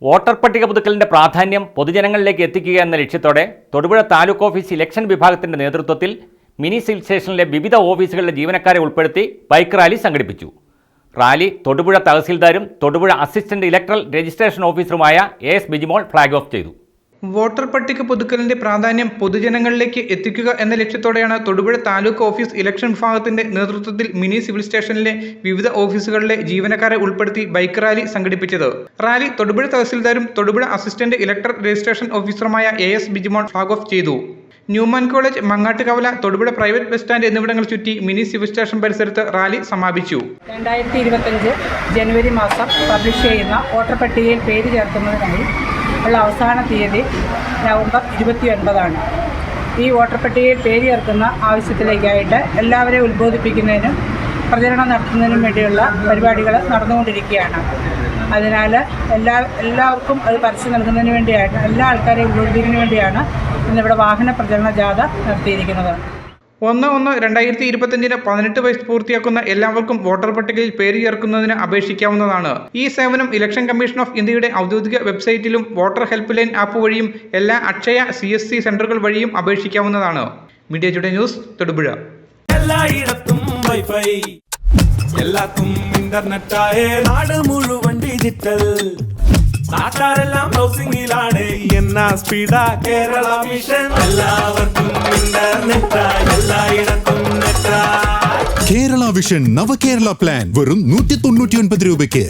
Voter പട്ടിക പുതുക്കലിന്റെ പ്രാധാന്യം പൊതുജനങ്ങളിലേക്ക് എത്തിക്കുക എന്ന ലക്ഷ്യത്തോടെ തൊടുപുഴ താലൂക്ക് ഓഫീസ് ഇലക്ഷൻ വിഭാഗത്തിന്റെ നേതൃത്വത്തിൽ മിനി സിവിൽ സ്റ്റേഷനിലെ വിവിധ ഓഫീസുകളിലെ ജീവനക്കാരെ ഉൾപ്പെടുത്തി ബൈക്ക് റാലി സംഘടിപ്പിച്ചു. റാലി തൊടുപുഴ തഹസിൽദാരും തൊടുപുഴ അസിസ്റ്റന്റ് ഇലക്ട്രൽ രജിസ്ട്രേഷൻ ഓഫീസറുമായ എസ് ബിജിമോൾ ഫ്ളാഗ് ഓഫ് ചെയ്തു. വോട്ടർ പട്ടിക പുതുക്കലിന്റെ പ്രാധാന്യം പൊതുജനങ്ങളിലേക്ക് എത്തിക്കുക എന്ന ലക്ഷ്യത്തോടെയാണ് തൊടുപുഴ താലൂക്ക് ഓഫീസ് ഇലക്ഷൻ വിഭാഗത്തിന്റെ നേതൃത്വത്തിൽ മിനി സിവിൽ സ്റ്റേഷനിലെ വിവിധ ഓഫീസുകളിലെ ജീവനക്കാരെ ഉൾപ്പെടുത്തി ബൈക്ക് റാലി സംഘടിപ്പിച്ചത്. റാലി തൊടുപുഴ തഹസിൽദാരും തൊടുപുഴ അസിസ്റ്റന്റ് ഇലക്ടറൽ രജിസ്ട്രേഷൻ ഓഫീസറുമായ എസ് ബിജിമോൾ ഫ്ളാഗ് ഓഫ് ചെയ്തു. Newman college, Mangattukavala, Thodupuzha private bus stand എന്നിവിടങ്ങൾ ചുറ്റി മിനി സിവിൽ സ്റ്റേഷൻ പരിസരത്ത് റാലി സമാപിച്ചു. 2025 ജനുവരി മാസം പബ്ലിഷ് ചെയ്യുന്ന വോട്ടർ പട്ടികയിൽ പേര് ചേർക്കുന്നതിനായി ഉള്ള അവസാന തീയതി നവംബർ 29 ഈ വോട്ടർ പട്ടികയിൽ പേര് ചേർക്കുന്ന ആവശ്യത്തിലേക്കായിട്ട് എല്ലാവരെയും ഉത്ബോധിപ്പിക്കുന്നതിനും പ്രചരണം നടത്തുന്നതിനും വേണ്ടിയുള്ള പരിപാടികൾ നടന്നുകൊണ്ടിരിക്കുകയാണ്. അതിനാൽ എല്ലാവർക്കും അത് പരസ്യം നൽകുന്നതിന് വേണ്ടിയാണ്, എല്ലാ ആൾക്കാരെയും ഉത്ബോധിപ്പിക്കുന്നതിന് വേണ്ടിയാണ് ഇന്നിവിടെ വാഹന പ്രചരണ ജാഥ നടത്തിയിരിക്കുന്നത്. 1/1/2025 18 വയസ്സ് പൂർത്തിയാക്കുന്ന എല്ലാവർക്കും വോട്ടർ പട്ടികയിൽ പേര് ചേർക്കുന്നതിന് അപേക്ഷിക്കാവുന്നതാണ്. ഈ സേവനം ഇലക്ഷൻ കമ്മീഷൻ ഓഫ് ഇന്ത്യയുടെ ഔദ്യോഗിക വെബ്സൈറ്റിലും വോട്ടർ ഹെൽപ്പ് ലൈൻ ആപ്പ് വഴിയും എല്ലാ അക്ഷയ CSC സെന്ററുകൾ വഴിയും അപേക്ഷിക്കാവുന്നതാണ്. Media today news, Thodupuzha. എല്ലായിടത്തും വൈഫൈ, എല്ലാത്തും ഇന്റർനെറ്റായേ, നാട് മുഴുവൻ ഡിജിറ്റൽ, നാട്ടാരെല്ലാം ബ്രൗസിംഗിലാണ്. എന്നാ സ്പീഡാ കേരള മിഷൻ, എല്ലാവർക്കും ഇന്റർനെറ്റാ, എല്ലായിടത്തും നെറ്റാ. കേരള വിഷൻ നവകേരള പ്ലാൻ വെറും 199 രൂപയ്ക്ക്.